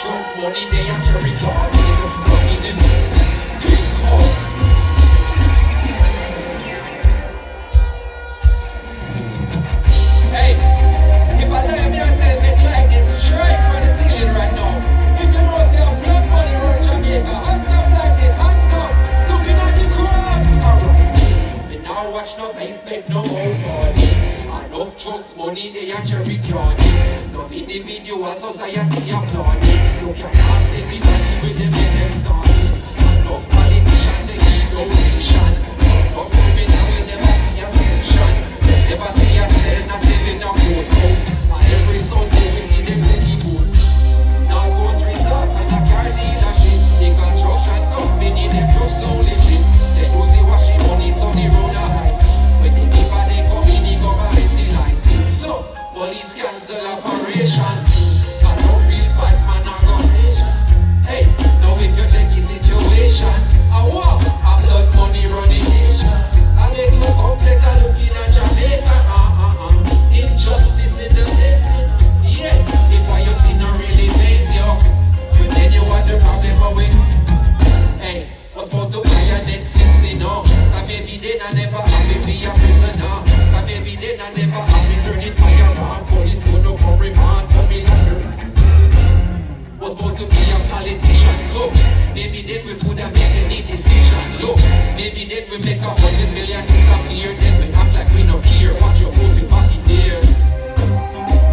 drugs, money, they are cherry garden. Rocking the big hole. Hey, if I let me tell me lightning straight from the ceiling right now. If you know say a blood money run Jamaica, hands up like this, hands up, looking at the crowd. Alright, and now watch no face, make no more party. Enough drugs, money, they are cherry garden. No individual society applauding. Look at past everybody with them in them starting. Enough politician, they give no nation. Enough criminal with them I see a station. Never see a cell, not living a courthouse. And every Sunday we see them cookie boot. Now goes resort and a car dealership. The construction company, them just slowly shit. They use the washing money to the road a high. When they give a they come in the government line. So, police cancel operation. Cause no real bad man a go. Hey, now if you check the situation, a war, a blood money running. I make you come take a look in a Jamaica. Injustice in the place. Yeah, if I you see no really face you, but then you want the problem away. Hey, was about to buy your next since you know. Cause maybe then I never have to be a prisoner. Cause maybe then I never have to turn it fire on. Police gonna come remand, come in and was about to be a politician too. Maybe then we could have made any decision. Look, maybe then we make 100 million disappear. Then we act like we don't care. Watch your movie back in there.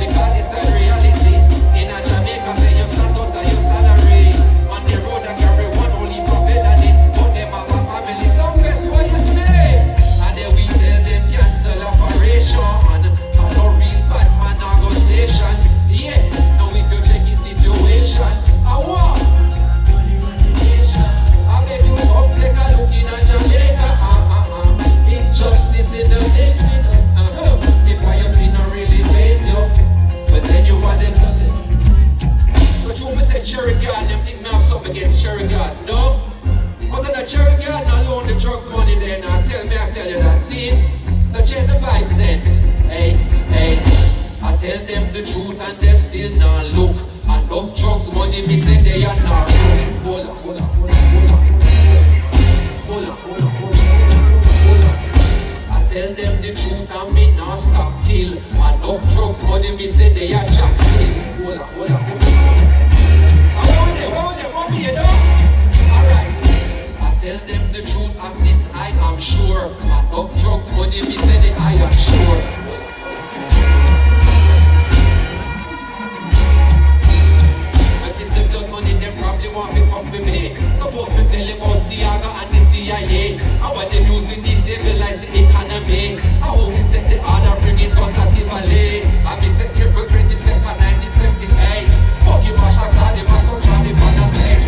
Because this is reality. In a Jamaica, say your status or your salary. On the road I carry one only profit and it. But them have a family. Sumfest, what you say? And then we tell them cancel operation. And no real bad man a go station. Yeah, now if you check the situation, I want. I beg you come take a look in a Jamaica. Injustice in the nation. If I you see no really face you, but then you want it. But you always said Cherry Garden, them think me have something against Cherry Garden, no? But in the Cherry Garden alone the drugs money there now. I tell you that. See? So check the vibes then. Hey, I tell them the truth and them still not look. Enough drugs money me say they are not look. Hold on. I tell them the truth and me not stop till. Enough drugs money me say they are jack still. Hold on. What me you know? Alright. I tell them the truth of this I am sure. Enough drugs money me say they I am sure. Probably want me come for me. Suppose me tell you about Siaga and the CIA. How what they use to destabilize the economy. How we set the order, bring it contactively. I be set April 22nd, 1978. Fuck you, Pasha, God, they must come try the banner stage.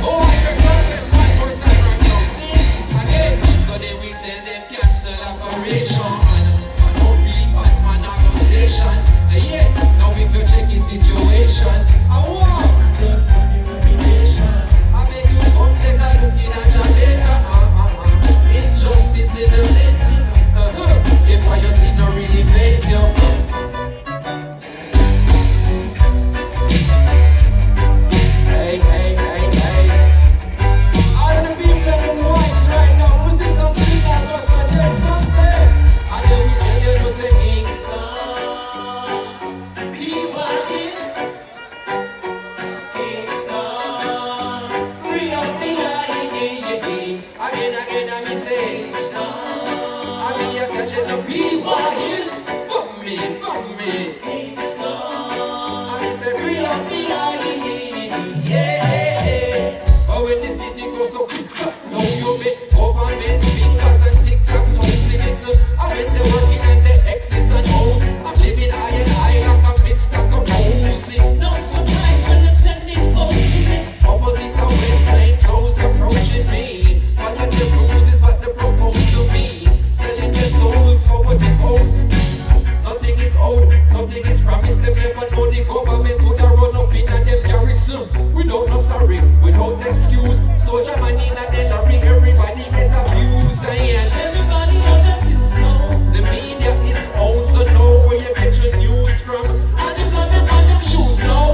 Oh, I hear service one more time right now. See? Again. So then we tell them cancel operation. And no real bad man a go station. Yeah, now if you check the situation. I beg you come take a look in a Jamaica. Injustice in the place. If I you see no really face you. Hey. All of the people in the whites right now, we see something that goes on there someplace. And then we tell you to say Again, I me say, I mean, I tell you to be wise. Fuck me. I mean, say, free up me, yeah. But when the city goes so quick, now you make government because and TikTok tossing it. I when they're working and the X's and O's. I'm living high like a Mr. Composing. No surprise when I'm sending posts to me. Opposite of when plain clothes approaching me. Follow the rules is what they propose to me. Selling their souls for what is old. Nothing is old, nothing is promised. They never know the government would have run up in and them garrison. Without no sorry, without excuse. Soldier man in a delivery, everybody get abused. Everybody get abused now. The media is owned, so know where you get your news from. And them got them on them shoes now.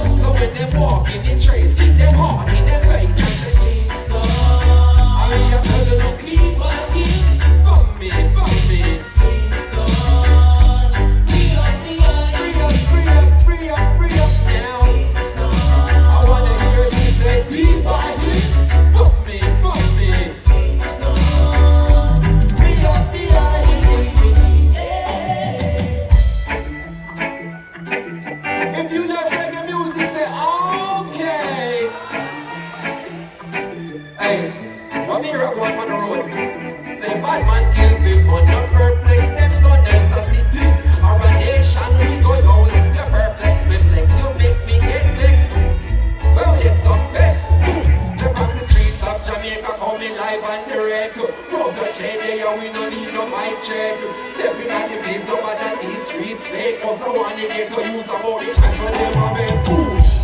and we no need no mic check. Stepping at the place, no matter disrespect. No someone they get to use about the cash when they want me.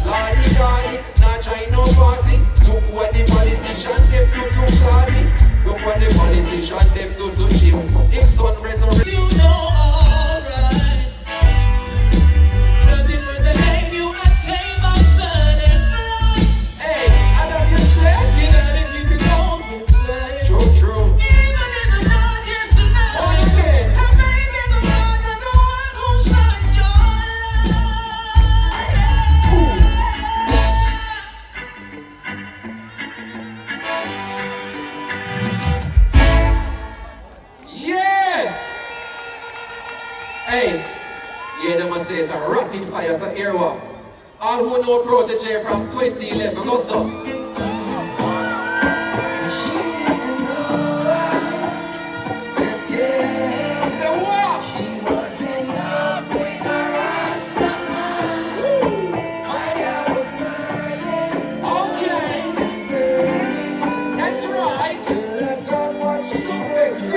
Lordy, lordy, not trying no party. Look what the politicians them do to Claudy. Look what the politicians them do to Jim. If son resurrect, you know alright. Nothing worth the name you attain by sudden flight. Hey, I got you said. You gotta keep it going. True, true. Even in the darkest of night. Oh, you said. I made it the one that the one who shines your Hey, yeah, they must say it's a rapid fire, so here what? All who know Protoje from 2011, go so. Say what? She was in love with a Rasta man. Fire was burning. Okay. That's right. Let's watch Sumfest.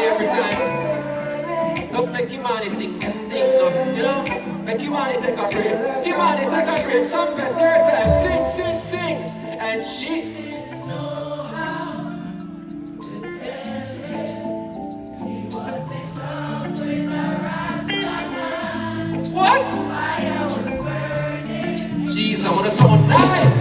Every time, just make Kimani sing us, you know? Make Kimani take a break. Kimani take a break. Sumfest every time, sing, and she didn't know how to tell it. She was in love with a Rasta. What? Fire was burning. Jeez, I wanna sound nice.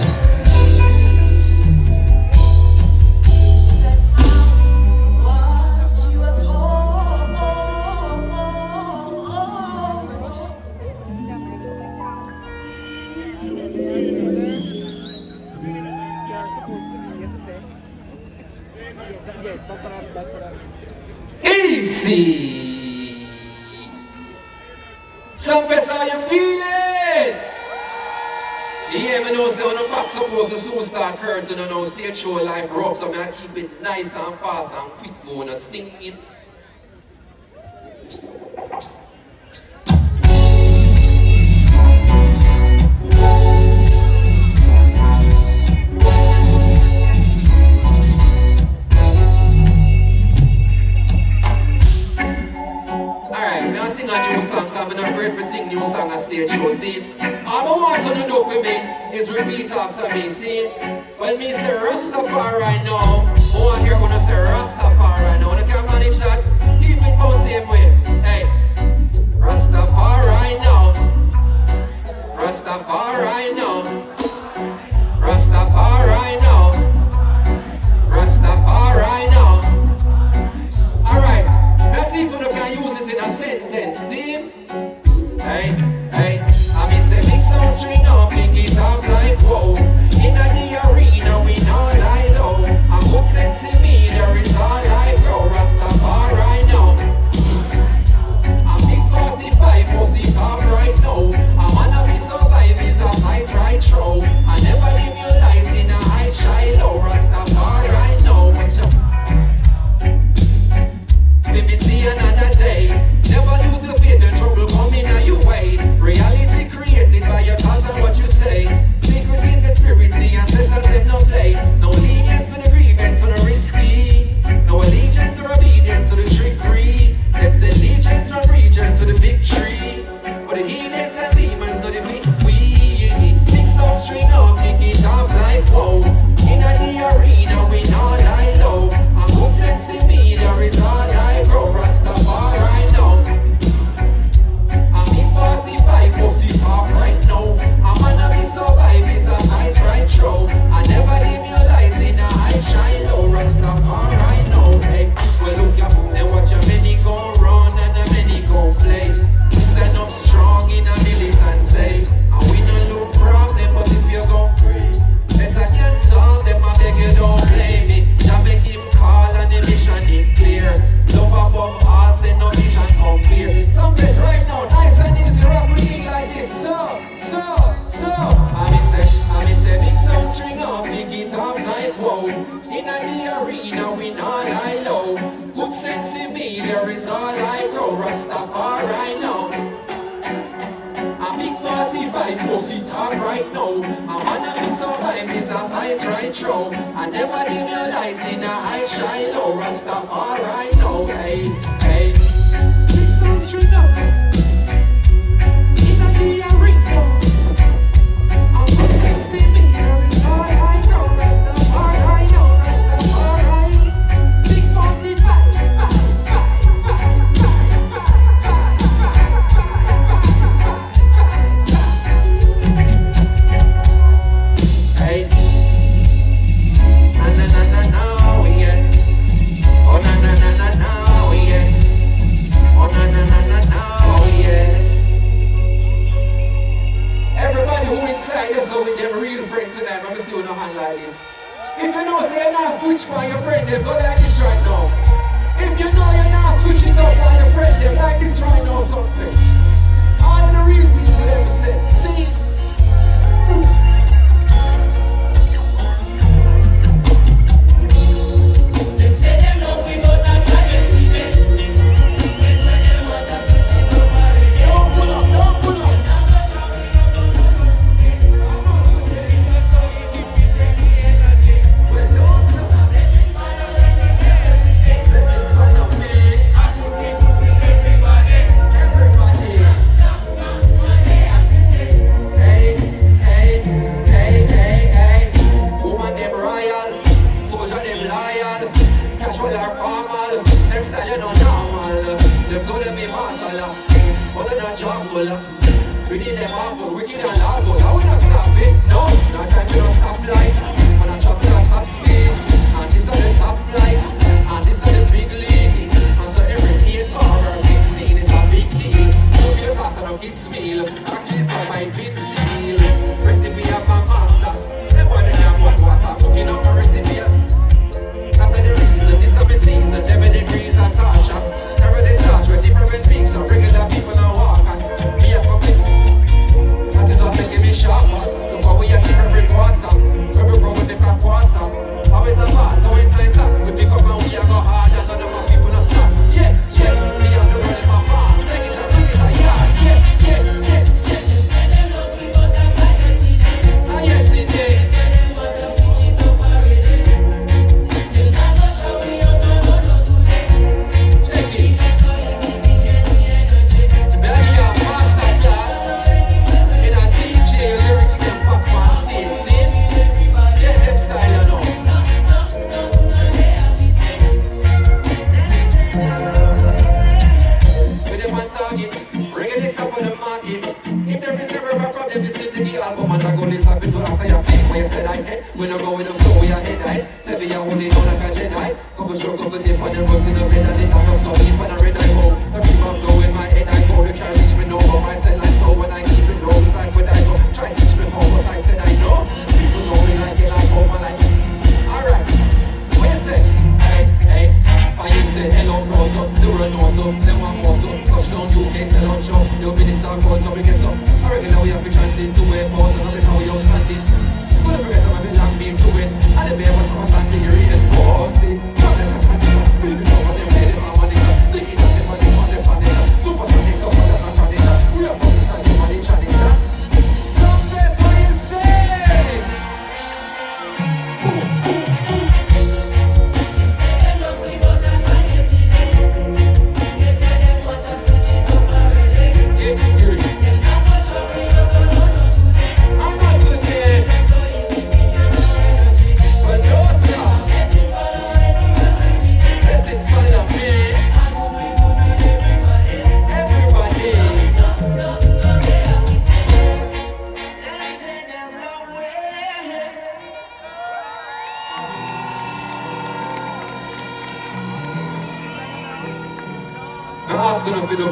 Easy. Sumfest, how you feeling? Yeah, me know say on the back supposed to soon start hurting and now stage show life rough, so I keep it nice and fast and quick going and singing. Sing a new song, because I'm not afraid to sing new song on stage show, see? All I want you to do for me is repeat after me, see? When me say Rastafari now, I want to hear when I say Rastafari now. When I can manage that, keep it both same way. Hey, Rastafari now, Rastafari now, Rastafari now, Rastafari now. Alright, let's see if you can use it in a sentence, see? Hey, I mean say mix some string up, pick it off like whoa. In the arena we not lie low. A good sense in me, there is all alright now. I wanna be survive is a fight right through. I never dim your light in a high shine low. Rastafari now, hey, hey. Please don't string up. In a day I ring now. I'm gonna see me here is all I know. Rastafari now, Rastafari. Big 45, hey. Na na na na na, yeah. Oh na na na na na, yeah. Oh na na na na na, yeah. Everybody who inside us with them real friend tonight, let me see you no hand like this. If you know say you're not switch for your friend, then go like this right now. If you know you're not switching up for your friend, then like this right now, something. All of the real people ever said, see.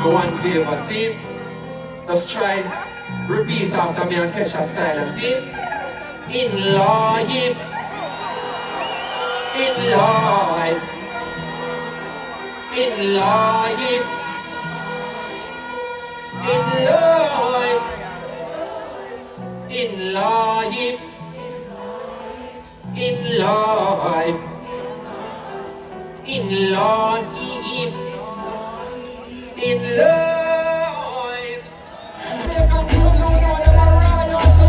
One favor, see? Just try, repeat after me and Kesha style, see? In life, in life, in life, in life, in life, in life, in life. In life, they can do no more than a riot, so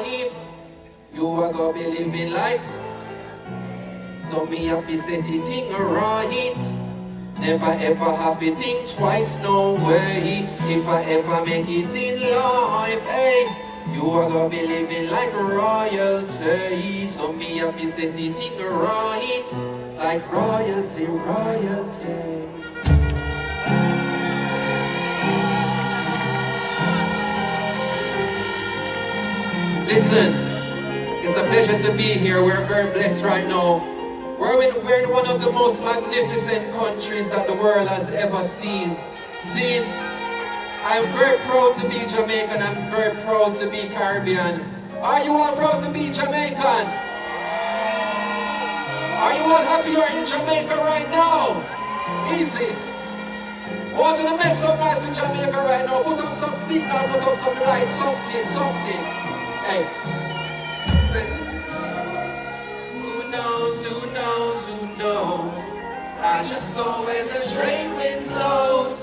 if you are gonna be living like. So me have to set it thing right. Never ever have to think twice, no way. If I ever make it in life, hey, you are gonna be living like royalty. So me have to set it thing right, like royalty, royalty. Listen, it's a pleasure to be here. We're very blessed right now. We're in one of the most magnificent countries that the world has ever seen. See, I'm very proud to be Jamaican. I'm very proud to be Caribbean. Are you all proud to be Jamaican? Are you all happy you're in Jamaica right now? Easy. Want to make some noise with Jamaica right now? Put up some signal, put up some light, something. Hey. Who knows? I just go where the trade wind blows.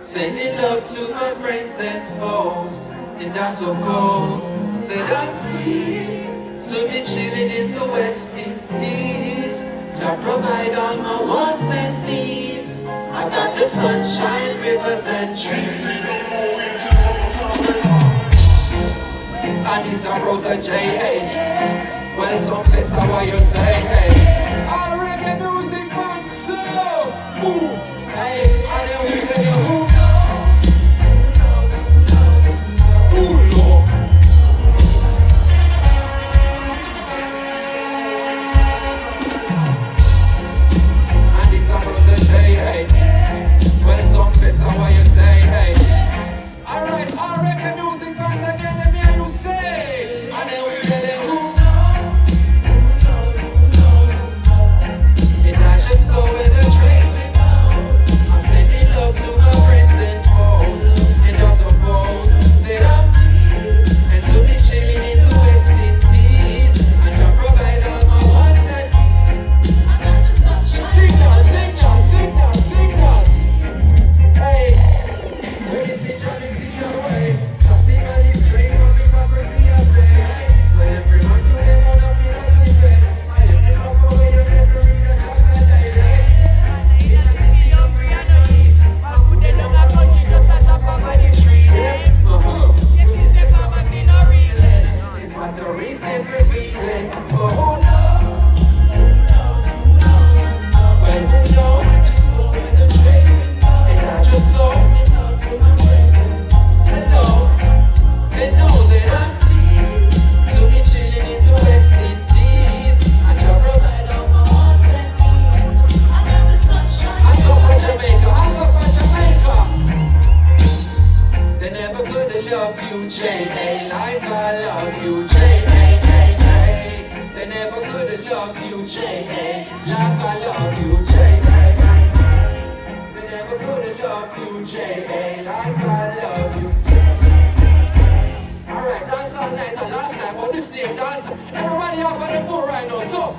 Sending love to my friends and foes. And I suppose that I'm pleased to be chilling in the West Indies. To provide all my wants and needs. I got the sunshine, rivers and trees. And it's a Protoje, hey. Well, Sumfest, how you say, hey. All reggae music, man, so. Ooh, hey, and then we tell you who knows. Ooh, Lord. And it's a Protoje, hey. Well, Sumfest, how you say, hey. Alright, all reggae music, fans, again, let me hear you say. And then we tell you who knows. And I just go with the train. I'm sending love to my friends and foes. And I suppose that I'm pleased. And to be chilling in the West Indies. And to provide all my wants and needs. I got the sunshine. Signal. Hey, when you see Johnny, see your way. Drastically straight from hypocrisy, I say. When everyone's to them, one of me has a bed. I live the fuck away, you never read a chapter daily. In the city of free and no eat. I put them down a country just as a fuck on the tree. You see, say poverty no real end. It's what the reason revealing. But who knows? Well, who knows? Just go with the train. And I just go to my friend. Hello, they know that I'm pleased to be chilling in the West Indies. And to provide all my wants and needs. I got the sunshine. Hands up for Jamaica. They never could have loved you, J.A. like I love you, J.A. They never could have loved you, J.A. like I love you, J.A. They never could have loved you, J.A. like I love you. Alright, dance all night and last night, but this name dance. Everybody up on the floor right now, so.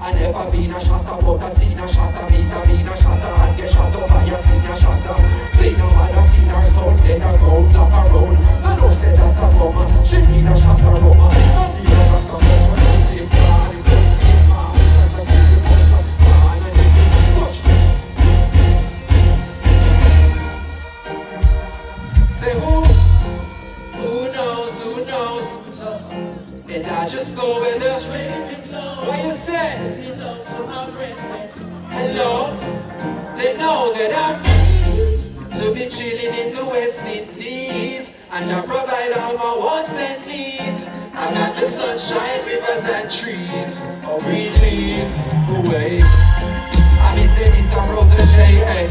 I never been a shatter, but I seen a shatter. Meet a been a shatter, and get shot up by a seen a shatter. Seen a man, I seen her son, then a ground, like a road. I know say that's a woman, she need a shatter woman. And the other come over, the same plan, the same man. Just a keep the voice of man, and it push. Say who knows? And I just go with the train. What you say? Hello, they know that I'm pleased to be chilling in the West Indies. And to provide all my wants and needs. I got the sunshine, rivers and trees. Oh, green leaves away. I mean, say this a Protoje, hey.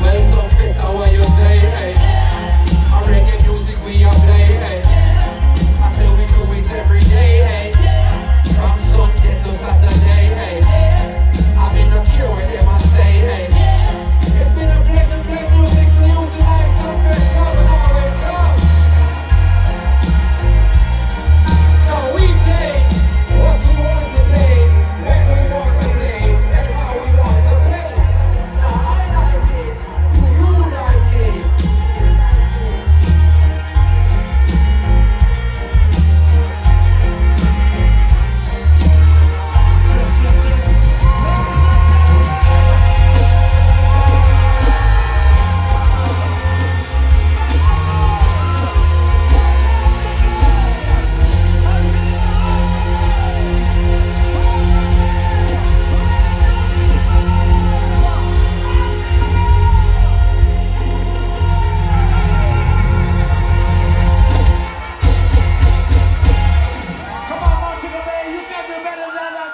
Well, Sumfest, how what you say, hey. A reggae music we are playing.